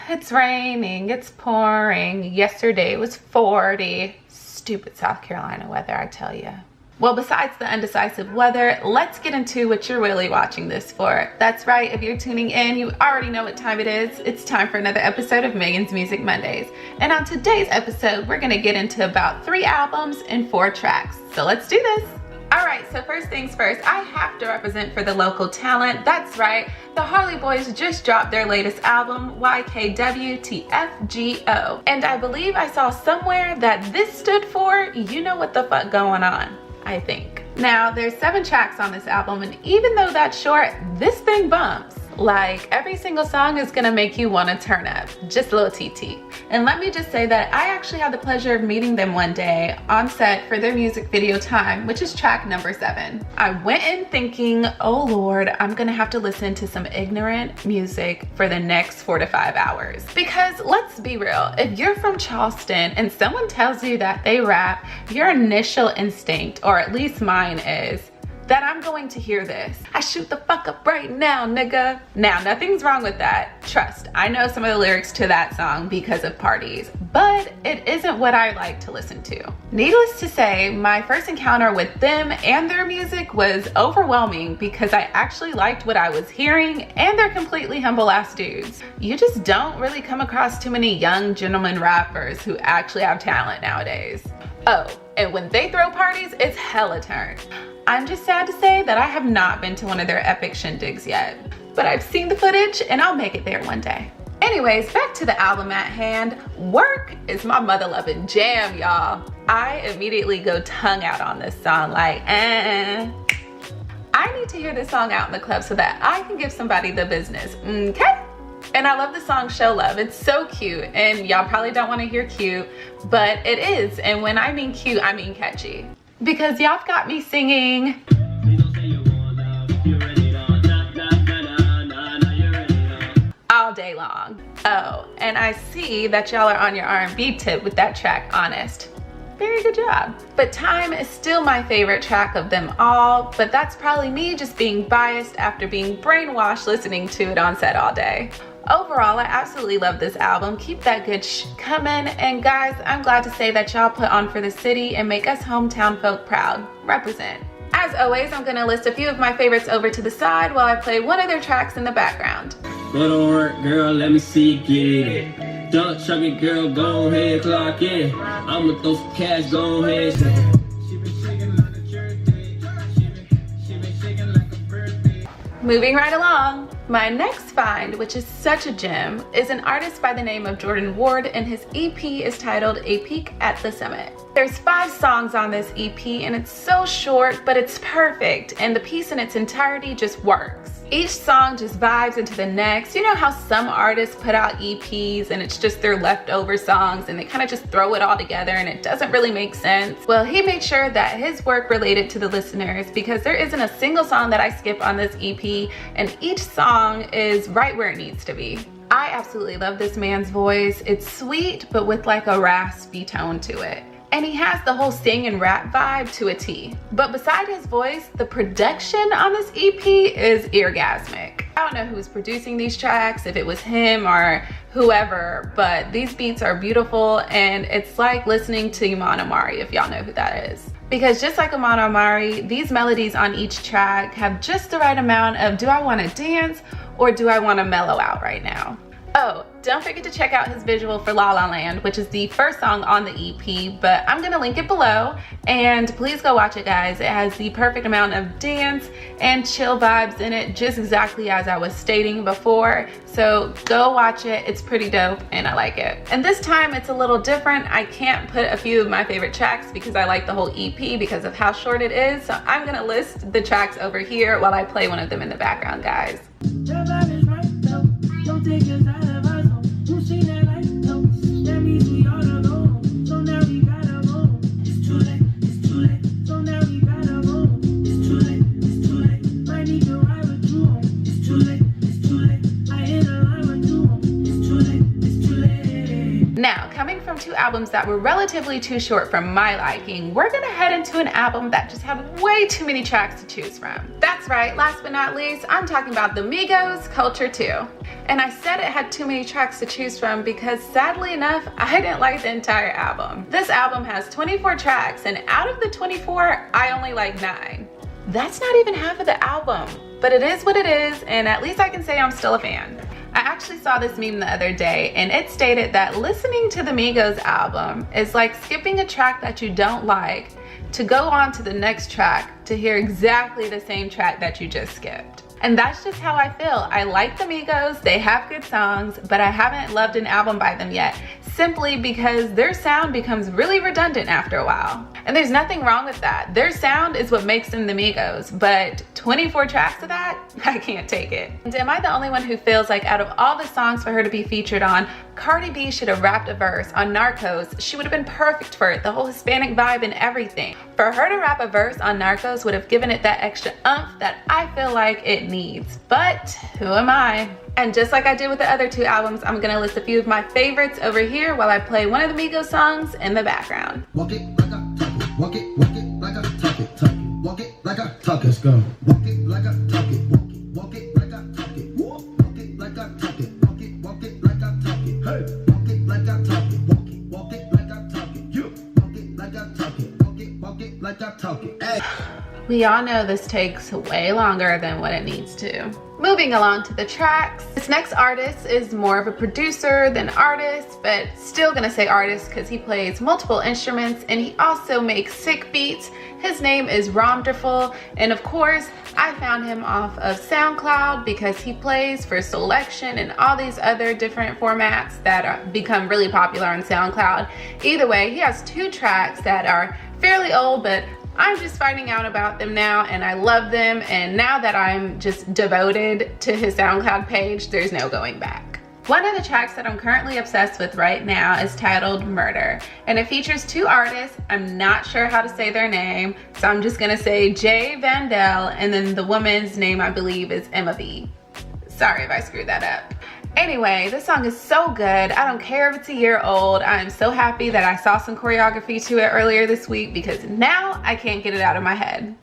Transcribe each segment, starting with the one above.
It's raining, it's pouring. Yesterday it was 40. Stupid South Carolina weather, I tell you. Well, besides the undecisive weather, let's get into what you're really watching this for. That's right, if you're tuning in, you already know what time it is. It's time for another episode of Megan's Music Mondays. And on today's episode, we're gonna get into about 3 albums and 4 tracks. So let's do this. All right, so first things first, I have to represent for the local talent. That's right, the Harley Boys just dropped their latest album, YKWTFGO. And I believe I saw somewhere that this stood for, you know what the fuck going on, I think. Now, there's 7 tracks on this album, and even though that's short, this thing bumps. Like, every single song is gonna make you wanna turn up, just a little TT. And let me just say that I actually had the pleasure of meeting them one day on set for their music video Time, which is track number 7. I went in thinking, oh Lord, I'm gonna have to listen to some ignorant music for the next 4 to 5 hours. Because let's be real, if you're from Charleston and someone tells you that they rap, your initial instinct, or at least mine is, that I'm going to hear this. I shoot the fuck up right now, nigga. Now, nothing's wrong with that. Trust, I know some of the lyrics to that song because of parties, but it isn't what I like to listen to. Needless to say, my first encounter with them and their music was overwhelming because I actually liked what I was hearing, and they're completely humble ass dudes. You just don't really come across too many young gentleman rappers who actually have talent nowadays. Oh, and when they throw parties, it's hella turned. I'm just sad to say that I have not been to one of their epic shindigs yet, but I've seen the footage and I'll make it there one day. Anyways, back to the album at hand. Work is my mother-loving jam, y'all. I immediately go tongue out on this song like, I need to hear this song out in the club so that I can give somebody the business, okay? And I love the song Show Love. It's so cute, and y'all probably don't want to hear cute, but it is. And when I mean cute, I mean catchy. Because y'all got me singing all day long. Oh, and I see that y'all are on your R&B tip with that track, Honest. Very good job. But Time is still my favorite track of them all, but that's probably me just being biased after being brainwashed listening to it on set all day. Overall, I absolutely love this album. Keep that good coming. And guys, I'm glad to say that y'all put on for the city and make us hometown folk proud. Represent. As always, I'm gonna list a few of my favorites over to the side while I play one of their tracks in the background. Go to work, girl, let me see you get it. Dump truck it, girl, go ahead, clock in. I'ma throw some cash, go ahead. Moving right along, my next find, which is such a gem, is an artist by the name of Jordan Ward, and his EP is titled A Peek at the Summit. There's 5 songs on this EP, and it's so short, but it's perfect, and the piece in its entirety just works. Each song just vibes into the next. You know how some artists put out EPs and it's just their leftover songs and they kind of just throw it all together and it doesn't really make sense? Well, he made sure that his work related to the listeners, because there isn't a single song that I skip on this EP, and each song is right where it needs to be. I absolutely love this man's voice. It's sweet, but with like a raspy tone to it. And he has the whole sing and rap vibe to a T. But beside his voice, the production on this EP is orgasmic. I don't know who's producing these tracks, if it was him or whoever, but these beats are beautiful, and it's like listening to Omar, if y'all know who that is. Because just like Omar, these melodies on each track have just the right amount of, do I want to dance or do I want to mellow out right now? Oh, don't forget to check out his visual for LaLaLand, which is the first song on the EP, but I'm gonna link it below, and please go watch it, guys. It has the perfect amount of dance and chill vibes in it, just exactly as I was stating before. So go watch it, it's pretty dope and I like it. And this time it's a little different. I can't put a few of my favorite tracks because I like the whole EP because of how short it is. So I'm gonna list the tracks over here while I play one of them in the background, guys. Now, coming from 2 albums that were relatively too short for my liking, we're gonna head into an album that just had way too many tracks to choose from. That's right, last but not least, I'm talking about the Migos Culture 2. And I said it had too many tracks to choose from because sadly enough, I didn't like the entire album. This album has 24 tracks, and out of the 24, I only like 9. That's not even half of the album, but it is what it is, and at least I can say I'm still a fan. I actually saw this meme the other day, and it stated that listening to the Migos album is like skipping a track that you don't like to go on to the next track to hear exactly the same track that you just skipped. And that's just how I feel. I like the Migos, they have good songs, but I haven't loved an album by them yet, simply because their sound becomes really redundant after a while. And there's nothing wrong with that. Their sound is what makes them the Migos, but 24 tracks of that, I can't take it. And am I the only one who feels like out of all the songs for her to be featured on, Cardi B should have rapped a verse on Narcos? She would have been perfect for it, the whole Hispanic vibe and everything. For her to rap a verse on Narcos would have given it that extra oomph that I feel like it needs. But who am I? And just like I did with the other 2 albums, I'm gonna list a few of my favorites over here while I play one of the Migos songs in the background. Walk it like I talk it, walk it like I talk it, talk it, walk it like I talk it, let's go. Walk it like I talk it, walk it like I talk it, walk it like I talk it, walk it like I talk it, hey, walk it like I talk it, walk it like I talk it, you walk it like I talk it, walk it like I talk it, hey. We all know this takes way longer than what it needs to. Moving along to the tracks. This next artist is more of a producer than artist, but still gonna say artist because he plays multiple instruments and he also makes sick beats. His name is ROMderful, and of course, I found him off of Soundcloud because he plays for Selection and all these other different formats that become really popular on Soundcloud. Either way, he has 2 tracks that are fairly old, but I'm just finding out about them now and I love them, and now that I'm just devoted to his SoundCloud page, there's no going back. One of the tracks that I'm currently obsessed with right now is titled Murder, and it features 2 artists. I'm not sure how to say their name, so I'm just gonna say Vandal, and then the woman's name I believe is Emmavie. Sorry if I screwed that up. Anyway, this song is so good. I don't care if it's a year old. I'm so happy that I saw some choreography to it earlier this week because now I can't get it out of my head.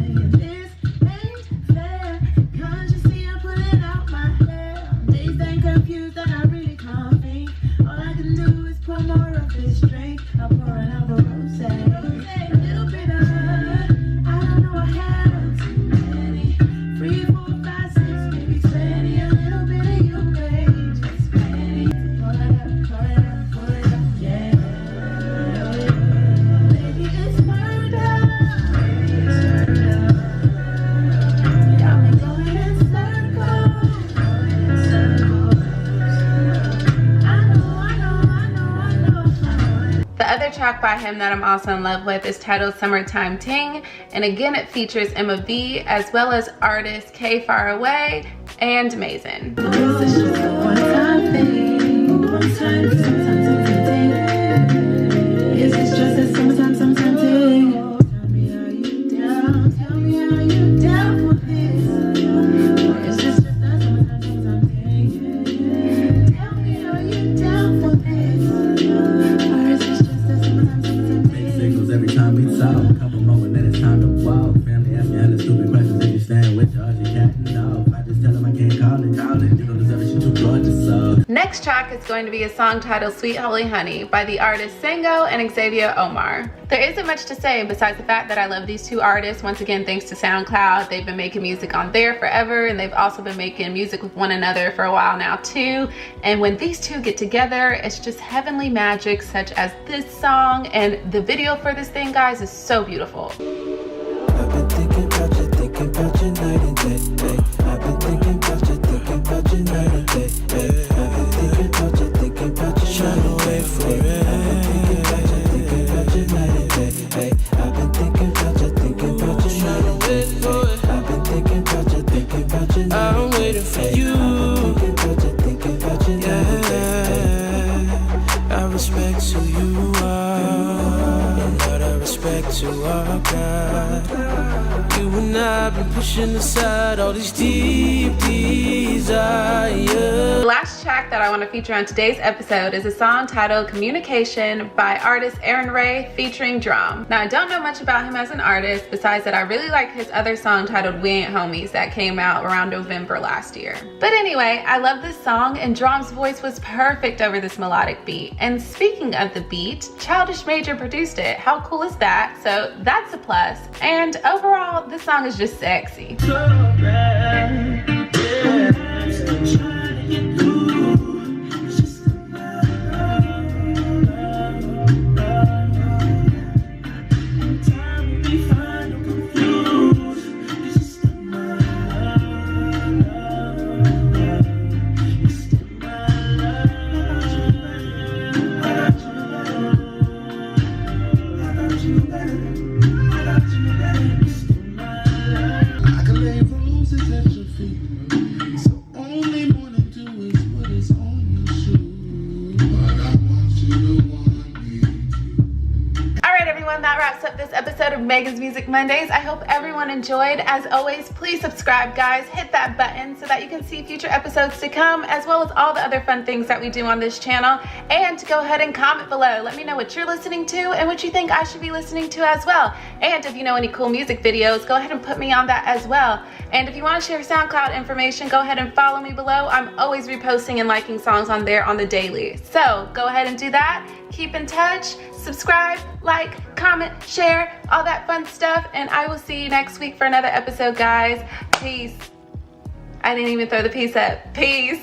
Track by him that I'm also in love with is titled Summertime Ting, and again it features Emmavie as well as artists KayFaraway and Mayzin. Next track is going to be a song titled Sweet Holy Honey by the artists Sango and Xavier Omar. There isn't much to say besides the fact that I love these 2 artists. Once again, thanks to SoundCloud. They've been making music on there forever, and they've also been making music with one another for a while now too. And when these 2 get together, it's just heavenly magic, such as this song, and the video for this thing, guys, is so beautiful. I've been thinking about you night and day. I've been thinking about you night and day. I've been thinking about you, trying to wait for it. I've been thinking about you night and day. I've been thinking about you, trying to wait for it. I've been thinking about you, I'm waiting for you. Thinking about you, yeah. I respect who you are, and Lord, I respect you, our God. You and I've been pushing aside all these deep desires. Last track that I want to feature on today's episode is a song titled Communication by artist Arin featuring D.R.A.M. Now, I don't know much about him as an artist, besides that I really like his other song titled We Ain't Homies that came out around November last year. But anyway, I love this song and D.R.A.M's voice was perfect over this melodic beat. And speaking of the beat, Childish Major produced it. How cool is that? So that's a plus. And overall, this song is just sexy. That wraps up this episode of Megan's Music Mondays. I hope everyone enjoyed. As always, please subscribe, guys. Hit that button so that you can see future episodes to come, as well as all the other fun things that we do on this channel. And to go ahead and comment below. Let me know what you're listening to and what you think I should be listening to as well. And if you know any cool music videos, go ahead and put me on that as well. And if you want to share SoundCloud information, go ahead and follow me below. I'm always reposting and liking songs on there on the daily. So go ahead and do that. Keep in touch, subscribe, like, comment, share, all that fun stuff, and I will see you next week for another episode, guys. Peace. I didn't even throw the peace up. Peace.